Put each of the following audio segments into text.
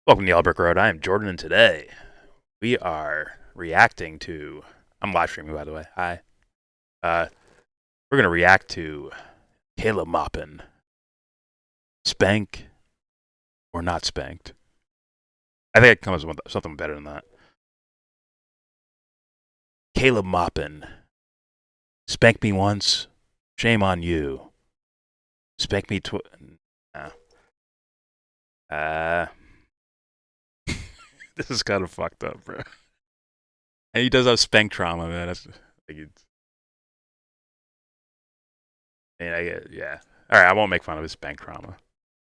Welcome to Yellbro Road. I am Jordan, and today we are reacting to. I'm live streaming, by the way. Hi. We're gonna react to Caleb Maupin. Spank or not spanked? I think I can come up with something better than that. Caleb Maupin. Spank me once, shame on you. Spank me no. This is kind of fucked up, bro. And he does have spank trauma, man. That's like it's. Yeah. All right, I won't make fun of his spank trauma.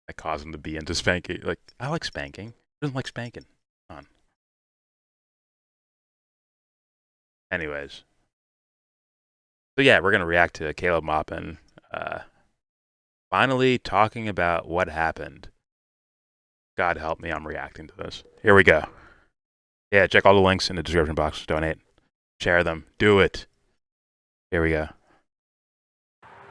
I cause him to be into spanking. Like, I like spanking. Who doesn't like spanking? Come on. Anyways. So yeah, we're gonna react to Caleb Maupin finally talking about what happened. God help me, I'm reacting to this. Here we go. Yeah, check all the links in the description box. Donate. Share them. Do it. Here we go.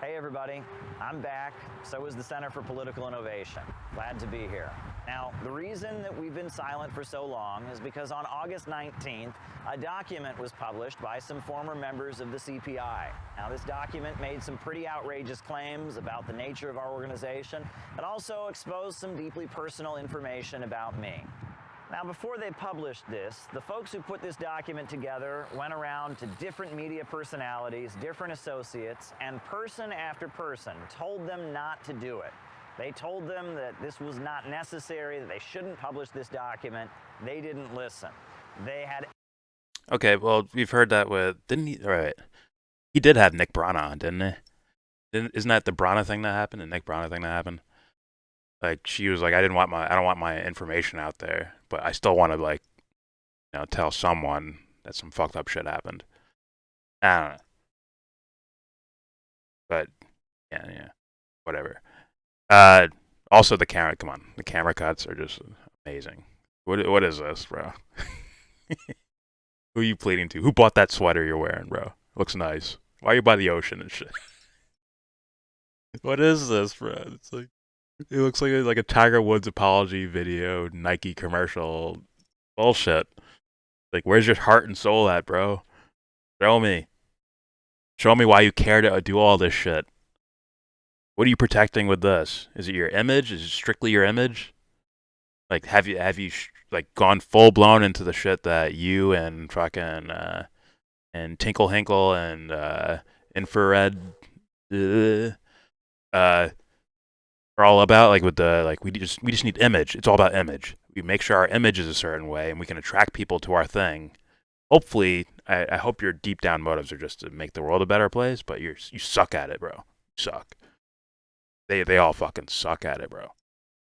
Hey everybody, I'm back. So is the Center for Political Innovation. Glad to be here. Now, the reason that we've been silent for so long is because on August 19th, a document was published by some former members of the CPI. Now, this document made some pretty outrageous claims about the nature of our organization, and also exposed some deeply personal information about me. Now, before they published this, the folks who put this document together went around to different media personalities, different associates, and person after person told them not to do it. They told them that this was not necessary, that they shouldn't publish this document. They didn't listen. They had... Okay, well, we've heard that with... Didn't he... All right. He did have Nick Brana on, didn't he? Isn't that the Brana thing that happened? The Nick Brana thing that happened? Like, she was like, I don't want my information out there, but I still want to, like, tell someone that some fucked up shit happened. I don't know. But, yeah, whatever. Also the camera, come on. The camera cuts are just amazing. What is this, bro? Who are you pleading to? Who bought that sweater you're wearing, bro? Looks nice. Why are you by the ocean and shit? What is this, bro? It's like, it looks like a Tiger Woods apology video, Nike commercial, bullshit. Like, where's your heart and soul at, bro? Show me. Show me why you care to do all this shit. What are you protecting with this? Is it your image? Is it strictly your image? Like, have you like gone full blown into the shit that you and fucking and Tinkle Hinkle and Infrared are all about? Like with the we just need image. It's all about image. We make sure our image is a certain way, and we can attract people to our thing. Hopefully, I hope your deep down motives are just to make the world a better place. But you suck at it, bro. You suck. They all fucking suck at it, bro.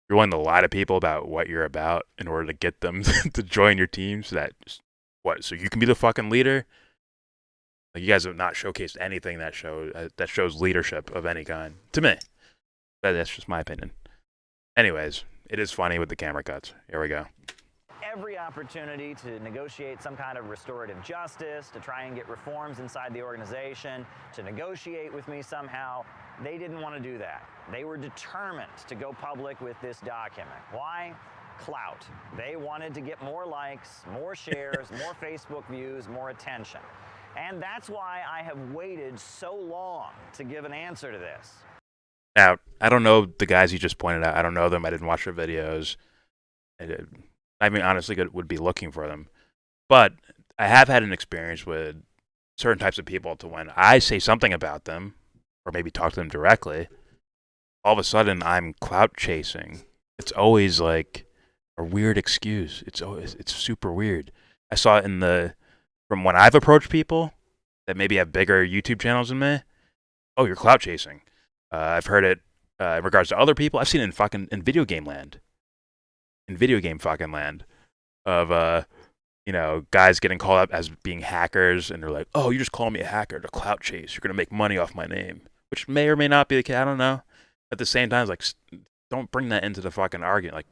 You're willing to lie to people about what you're about in order to get them to join your team, so that so you can be the fucking leader. Like, you guys have not showcased anything that shows leadership of any kind to me. But that's just my opinion. Anyways, it is funny with the camera cuts. Here we go. Every opportunity to negotiate some kind of restorative justice, to try and get reforms inside the organization, to negotiate with me somehow. They didn't want to do that. They were determined to go public with this document. Why? Clout. They wanted to get more likes, more shares, more Facebook views, more attention. And that's why I have waited so long to give an answer to this. Now, I don't know the guys you just pointed out. I don't know them. I didn't watch their videos. I mean, honestly, would be looking for them. But I have had an experience with certain types of people to when I say something about them, or maybe talk to them directly, all of a sudden I'm clout chasing. It's always like a weird excuse. It's super weird. I saw it from when I've approached people that maybe have bigger YouTube channels than me. Oh, you're clout chasing. I've heard it in regards to other people. I've seen it in video game land. In video game fucking land, of guys getting called up as being hackers, and they're like, "Oh, you just call me a hacker to clout chase. You're gonna make money off my name," which may or may not be the case. I don't know. At the same time, it's like, don't bring that into the fucking argument. Like,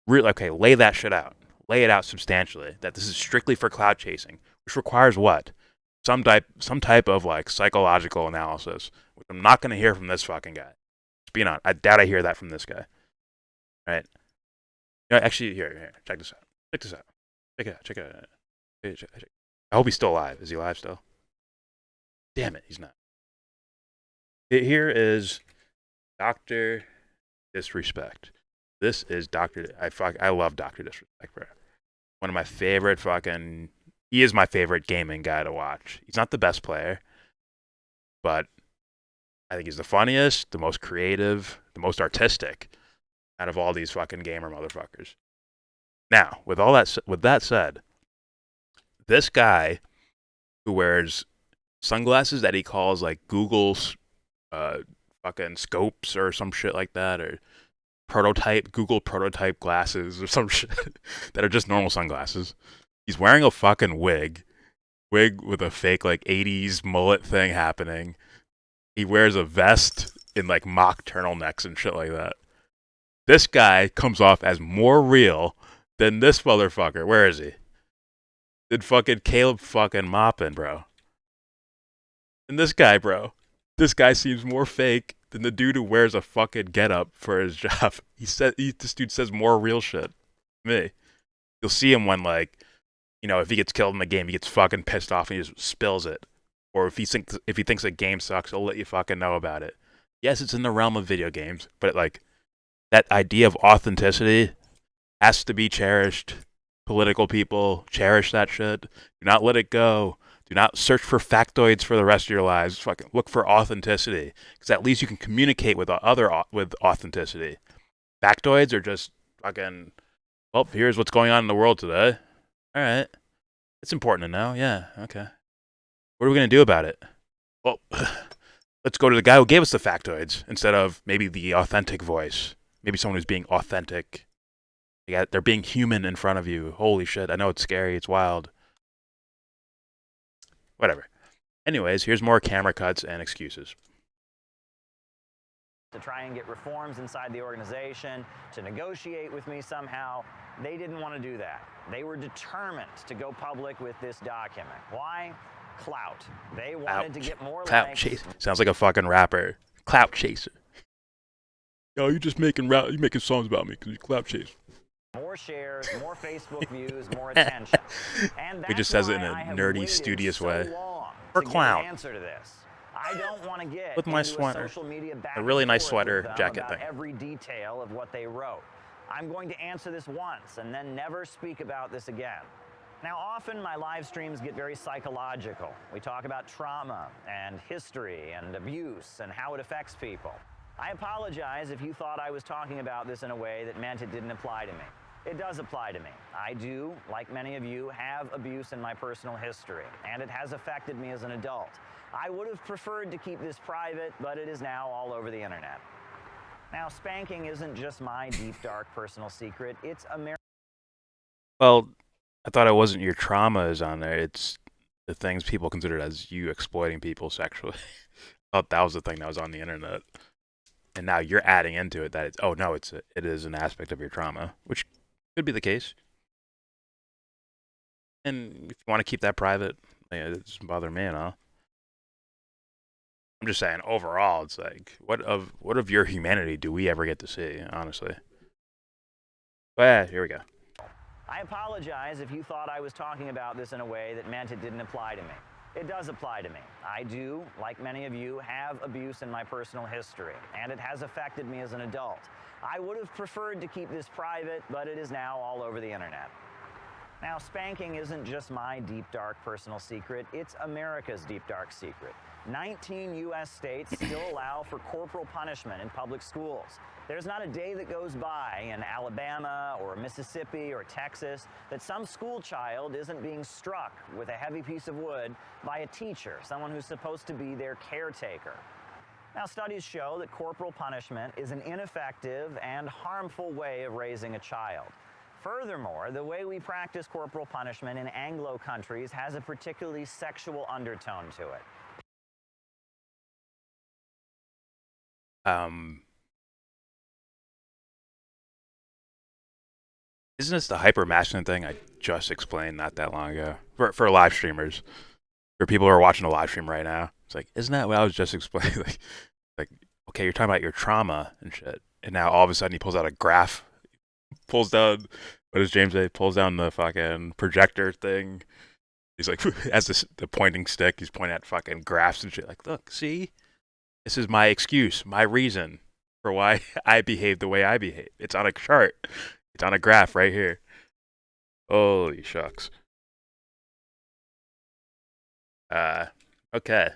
really, okay, lay that shit out. Lay it out substantially. That this is strictly for clout chasing, which requires what? Some type of like psychological analysis, which I'm not gonna hear from this fucking guy. Just being honest, I doubt I hear that from this guy. Right? No, actually, here, check this out. Check this out. Check it out. Check it out. I hope he's still alive. Is he alive still? Damn it, he's not. Here is Doctor Disrespect. This is I love Doctor Disrespect, bro. One of my favorite fucking. He is my favorite gaming guy to watch. He's not the best player, but I think he's the funniest, the most creative, the most artistic out of all these fucking gamer motherfuckers. Now, with that said, this guy who wears sunglasses that he calls like Google's fucking scopes or some shit like that, or Google prototype glasses or some shit that are just normal sunglasses. He's wearing a fucking wig with a fake like 80s mullet thing happening. He wears a vest in like mock turtlenecks and shit like that. This guy comes off as more real than this motherfucker. Where is he? Than fucking Caleb fucking Maupin, bro. And this guy, bro. This guy seems more fake than the dude who wears a fucking getup for his job. This dude says more real shit. Me. You'll see him when like, if he gets killed in the game, he gets fucking pissed off and he just spills it. Or if he thinks a game sucks, he'll let you fucking know about it. Yes, it's in the realm of video games, but like that idea of authenticity has to be cherished. Political people cherish that shit. Do not let it go. Do not search for factoids for the rest of your lives. Fucking look for authenticity, because at least you can communicate with authenticity. Factoids are just fucking. Well, here's what's going on in the world today. All right, it's important to know. Yeah, okay. What are we gonna do about it? Well, let's go to the guy who gave us the factoids instead of maybe the authentic voice. Maybe someone who's being authentic. They're being human in front of you. Holy shit! I know it's scary. It's wild. Whatever. Anyways, here's more camera cuts and excuses. To try and get reforms inside the organization, to negotiate with me somehow. They didn't want to do that. They were determined to go public with this document. Why? Clout. They wanted to get more clout chaser. Sounds like a fucking rapper. Clout chaser. Yo, you making songs about me because you clout chase. More shares, more Facebook views, more attention. And he just says it in a nerdy, studious way. For clown. Answer to this. I don't want to get with my sweater. A really nice sweater jacket thing. Every detail of what they wrote. I'm going to answer this once and then never speak about this again. Now, often my live streams get very psychological. We talk about trauma and history and abuse and how it affects people. I apologize if you thought I was talking about this in a way that meant it didn't apply to me. It does apply to me. I do, like many of you, have abuse in my personal history, and it has affected me as an adult. I would have preferred to keep this private, but it is now all over the internet. Now, spanking isn't just my deep, dark personal secret. It's Well, I thought it wasn't your trauma is on there. It's the things people considered as you exploiting people sexually. I thought that was the thing that was on the internet. And now you're adding into it that it is an aspect of your trauma, which could be the case. And if you want to keep that private, it doesn't bother me at all. I'm just saying, overall, it's like, what of your humanity do we ever get to see, honestly? But yeah, here we go. I apologize if you thought I was talking about this in a way that meant it didn't apply to me. It does apply to me. I do, like many of you, have abuse in my personal history, and it has affected me as an adult. I would have preferred to keep this private, but it is now all over the internet. Now, spanking isn't just my deep, dark personal secret. It's America's deep, dark secret. 19 U.S. states still allow for corporal punishment in public schools. There's not a day that goes by in Alabama or Mississippi or Texas that some school child isn't being struck with a heavy piece of wood by a teacher, someone who's supposed to be their caretaker. Now, studies show that corporal punishment is an ineffective and harmful way of raising a child. Furthermore, the way we practice corporal punishment in Anglo countries has a particularly sexual undertone to it. Isn't this the hyper masculine thing I just explained not that long ago for live streamers, for people who are watching a live stream right now? It's like, isn't that what I was just explaining? like, okay, you're talking about your trauma and shit, and now all of a sudden he pulls out a graph pulls down. What does James say? Pulls down the fucking projector thing. He's like, as the pointing stick, he's pointing at fucking graphs and shit. Like, look, see, this is my excuse, my reason for why I behave the way I behave. It's on a chart. It's on a graph right here. Holy shucks. Uh, okay,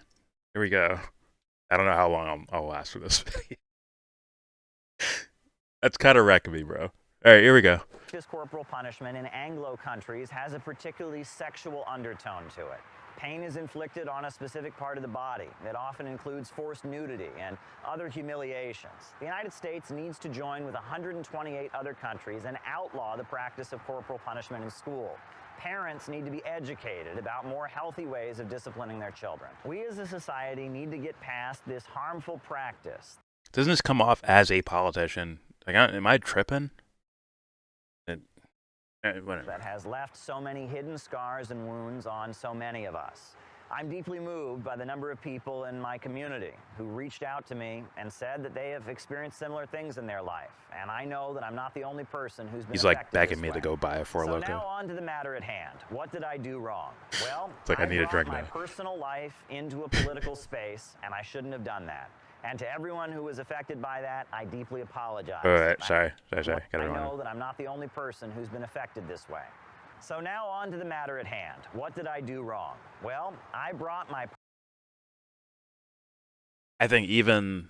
here we go. I don't know how long I'll last for this video. That's kind of wrecking me, bro. All right, here we go. This corporal punishment in Anglo countries has a particularly sexual undertone to it. Pain is inflicted on a specific part of the body. It often includes forced nudity and other humiliations. The United States needs to join with 128 other countries and outlaw the practice of corporal punishment in school. Parents need to be educated about more healthy ways of disciplining their children. We as a society need to get past this harmful practice. Doesn't this come off as a politician? Like, am I tripping? Whatever. That has left so many hidden scars and wounds on so many of us. I'm deeply moved by the number of people in my community who reached out to me and said that they have experienced similar things in their life. And I know that I'm not the only person who's been He's affected like begging this me way. to go buy a Four So Loko. now on to the matter at hand. What did I do wrong? Well, It's like I need a brought drink my now. personal life into a political space, and I shouldn't have done that. And to everyone who was affected by that, I deeply apologize. All right, sorry. I Gotta go know on. that I'm not the only person who's been affected this way. So now on to the matter at hand. What did I do wrong? Well, I brought my... I think even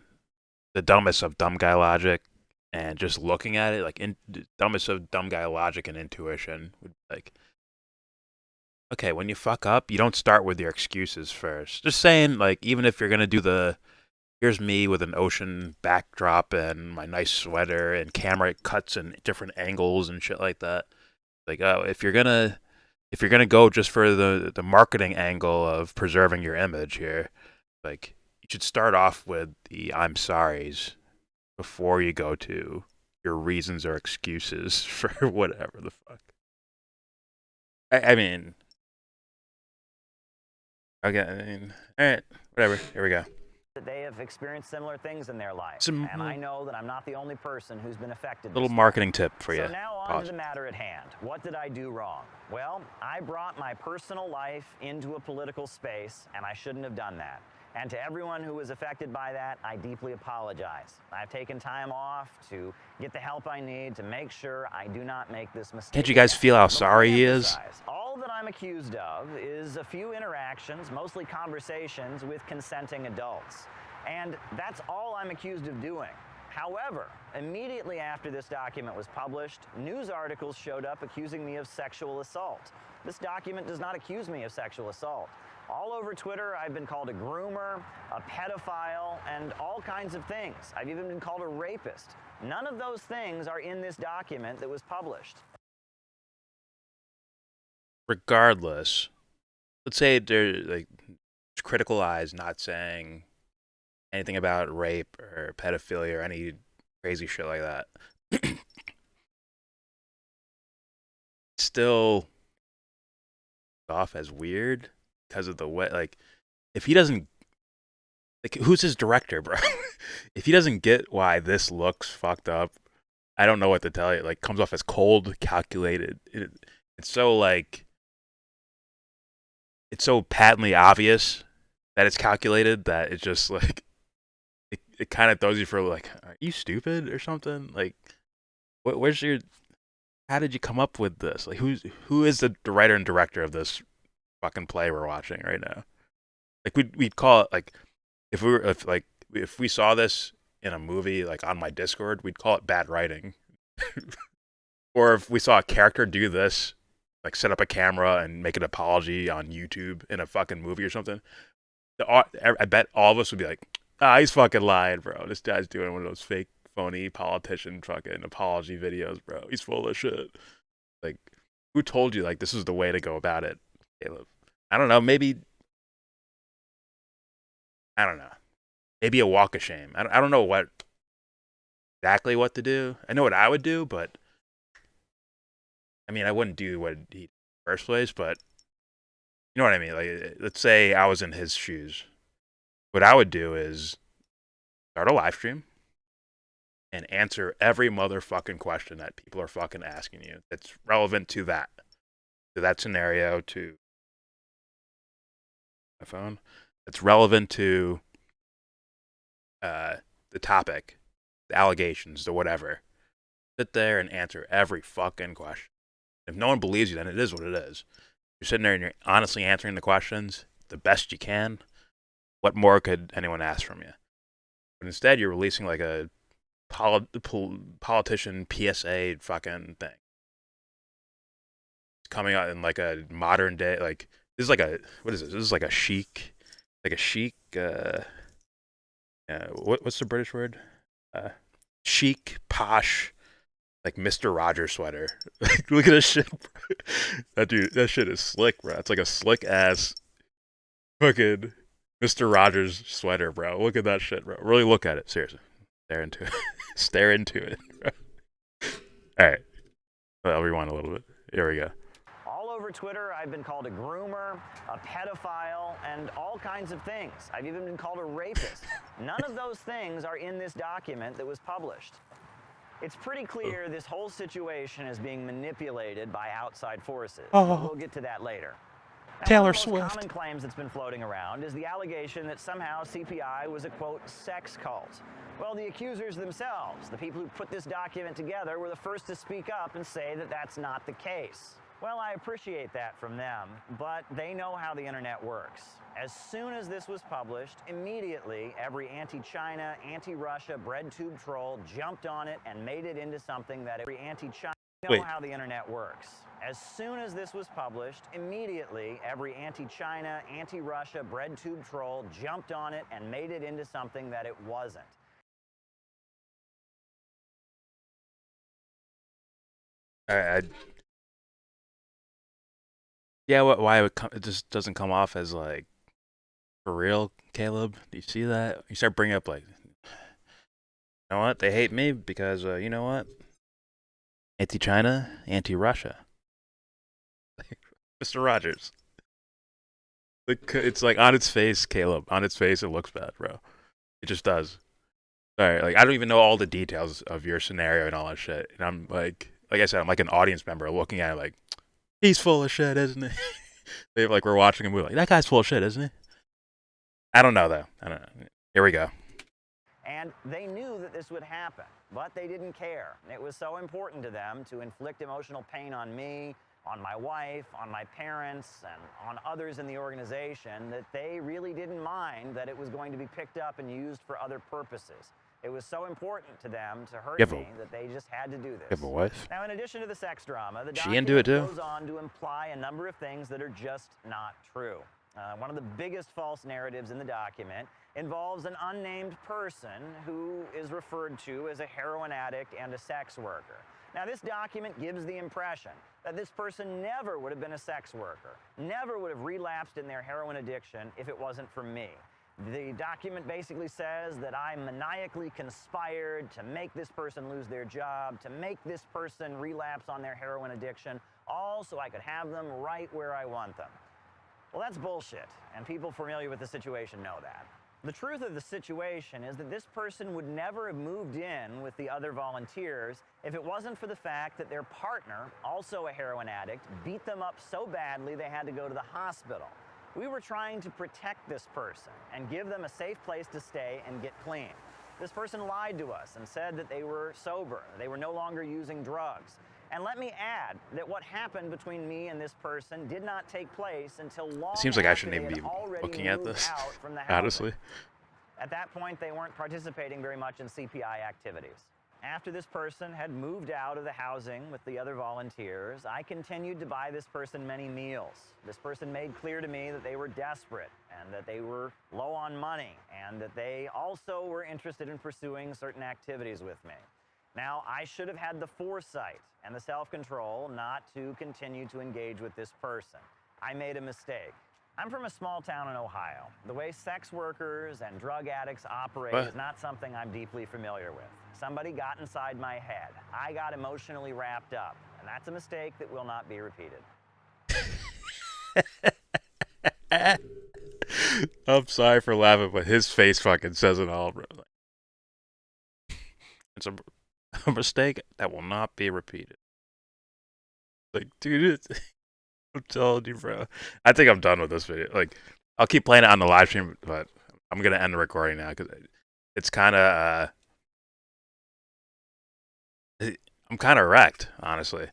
the dumbest of dumb guy logic and just looking at it, like dumbest of dumb guy logic and intuition would be like, okay, when you fuck up, you don't start with your excuses first. Just saying, like, even if you're gonna do the here's me with an ocean backdrop and my nice sweater and camera cuts and different angles and shit like that. Like, oh, if you're gonna go just for the marketing angle of preserving your image here, like you should start off with the I'm sorries before you go to your reasons or excuses for whatever the fuck. I mean, okay, all right, whatever. Here we go. That they have experienced similar things in their life. Some and I know that I'm not the only person who's been affected. Little marketing tip for you. So now on to the matter at hand. What did I do wrong? Well, I brought my personal life into a political space, and I shouldn't have done that. And to everyone who was affected by that, I deeply apologize. I've taken time off to get the help I need to make sure I do not make this mistake. Can't you guys feel how sorry he is? All that I'm accused of is a few interactions, mostly conversations with consenting adults. And that's all I'm accused of doing. However, immediately after this document was published, news articles showed up accusing me of sexual assault. This document does not accuse me of sexual assault. All over Twitter, I've been called a groomer, a pedophile, and all kinds of things. I've even been called a rapist. None of those things are in this document that was published. Regardless, let's say there's like critical eyes not saying anything about rape or pedophilia or any crazy shit like that. Still off as weird because of the way, like, if he doesn't, like, who's his director, bro? If he doesn't get why this looks fucked up, I don't know what to tell you. Like, comes off as cold, calculated. It's so, like, it's so patently obvious that it's calculated that it's just, like, it kind of throws you for, like, are you stupid or something? Like, where's your, how did you come up with this? Like, who is the writer and director of this fucking play we're watching right now? Like, we'd call it, like, if we saw this in a movie, like, on my Discord, we'd call it bad writing. Or if we saw a character do this, like, set up a camera and make an apology on YouTube in a fucking movie or something, I bet all of us would be like, he's fucking lying, bro. This guy's doing one of those fake, phony politician fucking apology videos, bro. He's full of shit. Like, who told you, like, this is the way to go about it, Caleb? I don't know. Maybe, I don't know. Maybe a walk of shame. I don't know exactly what to do. I know what I would do, but I mean, I wouldn't do what he did in the first place, but you know what I mean? Like, let's say I was in his shoes. What I would do is start a live stream, and answer every motherfucking question that people are fucking asking you that's relevant to that scenario, to my phone, that's relevant to the topic, the allegations, the whatever. Sit there and answer every fucking question. If no one believes you, then it is what it is. You're sitting there and you're honestly answering the questions the best you can. What more could anyone ask from you? But instead, you're releasing like a politician PSA fucking thing. It's coming out in like a modern day, like this is like a, what is this? This is like a chic, what's the British word? Chic, posh, like Mr. Rogers sweater. Like, look at this shit. That shit is slick, bro. It's like a slick ass fucking Mr. Rogers sweater, bro. Look at that shit, bro. Really look at it, seriously. Stare into it. Stare into it, bro. All right. I'll rewind a little bit. Here we go. All over Twitter, I've been called a groomer, a pedophile, and all kinds of things. I've even been called a rapist. None of those things are in this document that was published. It's pretty clear this whole situation is being manipulated by outside forces. But we'll get to that later. Now, Taylor one of the most Swift. common claims that's been floating around is the allegation that somehow CPI was a, quote, sex cult. Well, the accusers themselves, the people who put this document together, were the first to speak up and say that that's not the case. Well, I appreciate that from them, but they know how the internet works. As soon as this was published, immediately every anti-China, anti-Russia bread tube troll jumped on it and made it into something that every anti-China know how the internet works. As soon as this was published, immediately every anti-China, anti-Russia bread tube troll jumped on it and made it into something that it wasn't. Yeah, why it just doesn't come off as like for real, Caleb? Do you see that? You start bringing up like, you know what? They hate me because you know what? Anti-China, anti-Russia. Mr. Rogers. It's like on its face, Caleb. On its face, it looks bad, bro. It just does. Sorry, like I don't even know all the details of your scenario and all that shit. And I'm like I said, I'm like an audience member looking at it like, he's full of shit, isn't he? They like we're watching a movie like that guy's full of shit, isn't he? I don't know though. I don't know. Here we go. And they knew that this would happen, but they didn't care. It was so important to them to inflict emotional pain on me, on my wife, on my parents, and on others in the organization that they really didn't mind that it was going to be picked up and used for other purposes. It was so important to them to hurt me that they just had to do this. You have a wife? Now, in addition to the sex drama, the She into it too? goes on to imply a number of things that are just not true. One of the biggest false narratives in the document involves an unnamed person who is referred to as a heroin addict and a sex worker. Now, this document gives the impression that this person never would have been a sex worker, never would have relapsed in their heroin addiction if it wasn't for me. The document basically says that I maniacally conspired to make this person lose their job, to make this person relapse on their heroin addiction, all so I could have them right where I want them. Well, that's bullshit, and people familiar with the situation know that. The truth of the situation is that this person would never have moved in with the other volunteers if it wasn't for the fact that their partner, also a heroin addict, beat them up so badly they had to go to the hospital. We were trying to protect this person and give them a safe place to stay and get clean. This person lied to us and said that they were sober, they were no longer using drugs. And let me add that what happened between me and this person did not take place until long It seems like I after shouldn't they even had be looking at this, out from the housing. honestly. At that point, they weren't participating very much in CPI activities. After this person had moved out of the housing with the other volunteers, I continued to buy this person many meals. This person made clear to me that they were desperate and that they were low on money and that they also were interested in pursuing certain activities with me. Now, I should have had the foresight and the self-control not to continue to engage with this person. I made a mistake. I'm from a small town in Ohio. The way sex workers and drug addicts operate is not something I'm deeply familiar with. Somebody got inside my head. I got emotionally wrapped up, and that's a mistake that will not be repeated. I'm sorry for laughing, but his face fucking says it all, bro. It's a mistake that will not be repeated. Like, dude, I'm telling you, bro. I think I'm done with this video. Like, I'll keep playing it on the live stream, but I'm gonna end the recording now because it's kind of. I'm kind of wrecked, honestly.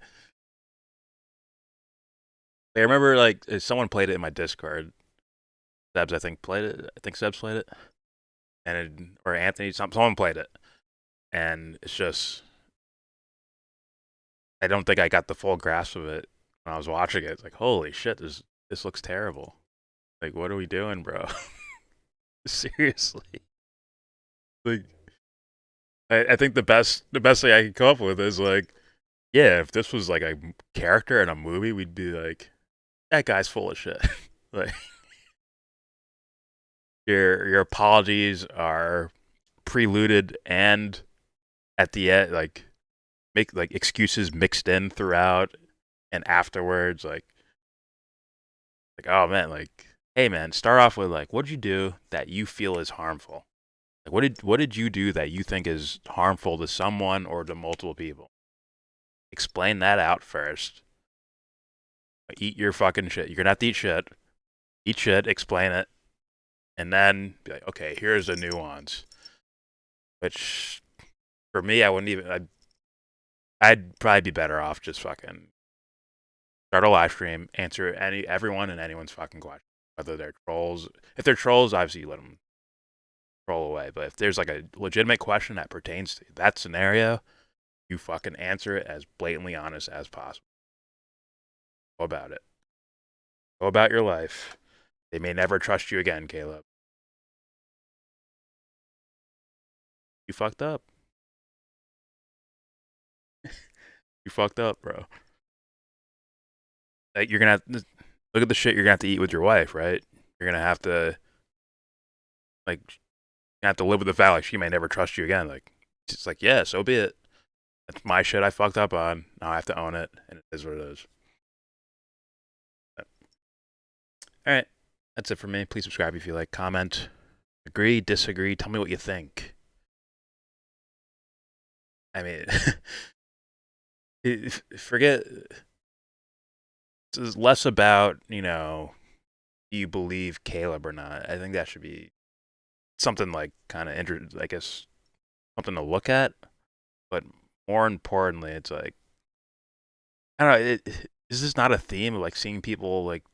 I remember like someone played it in my Discord. Sebs, I think played it. I think Sebs played it, or Anthony. Someone played it, and it's just I don't think I got the full grasp of it when I was watching it. It's like, holy shit, this looks terrible. Like, what are we doing, bro? Seriously. Like, I think the best thing I can come up with is like, yeah, if this was like a character in a movie, we'd be like, that guy's full of shit. Like, your apologies are preluded and at the end, like make like excuses mixed in throughout and afterwards, like oh man, like hey man, start off with like what'd you do that you feel is harmful? Like what did you do that you think is harmful to someone or to multiple people? Explain that out first. Eat your fucking shit. You're gonna have to eat shit. Eat shit. Explain it, and then be like, okay, here's the nuance. Which for me, I wouldn't even. I'd probably be better off just fucking start a live stream, answer everyone and anyone's fucking question, whether they're trolls. If they're trolls, obviously you let them troll away. But if there's like a legitimate question that pertains to that scenario, you fucking answer it as blatantly honest as possible. Go about it. Go about your life. They may never trust you again, Caleb. You fucked up. You fucked up, bro. Like you're gonna look at the shit you're gonna have to eat with your wife, right? You're gonna have to like you have to live with the fact like she may never trust you again. Like it's like yeah, so be it. That's my shit I fucked up on. Now I have to own it, and it is what it is. But, all right, that's it for me. Please subscribe if you like. Comment, agree, disagree. Tell me what you think. I mean, forget. It's less about do you believe Caleb or not. I think that should be something like kind of I guess something to look at. But more importantly, it's like I don't know. Is this not a theme of like seeing people like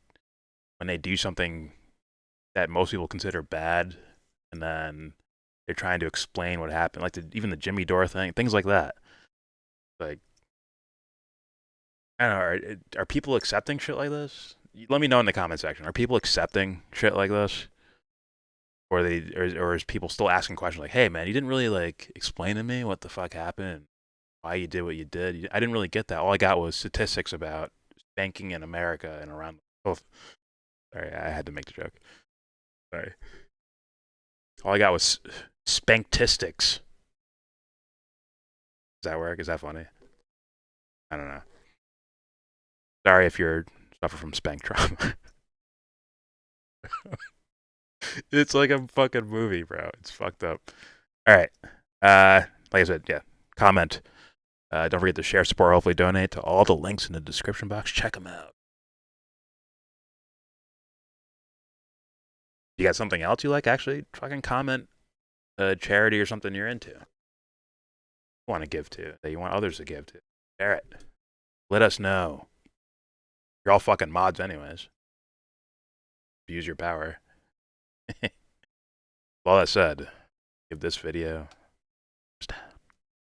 when they do something that most people consider bad, and then they're trying to explain what happened, like even the Jimmy Dore thing, things like that. Like I don't know, are people accepting shit like this? Let me know in the comment section. Are people accepting shit like this, or is people still asking questions like, "Hey man, you didn't really like explain to me what the fuck happened, why you did what you did. I didn't really get that. All I got was statistics about spanking in America and around." Oh, sorry, I had to make the joke. Sorry. All I got was spanktistics. Does that work? Is that funny? I don't know. Sorry if you're suffer from spank trauma. It's like a fucking movie, bro. It's fucked up. All right. Like I said, yeah. Comment. Don't forget to share, support, hopefully donate to all the links in the description box. Check them out. You got something else you like? Actually, fucking comment a charity or something you're into. You want to give to that you want others to give to. Share it. Let us know. You're all fucking mods, anyways. Use your power. With all that said, give this video.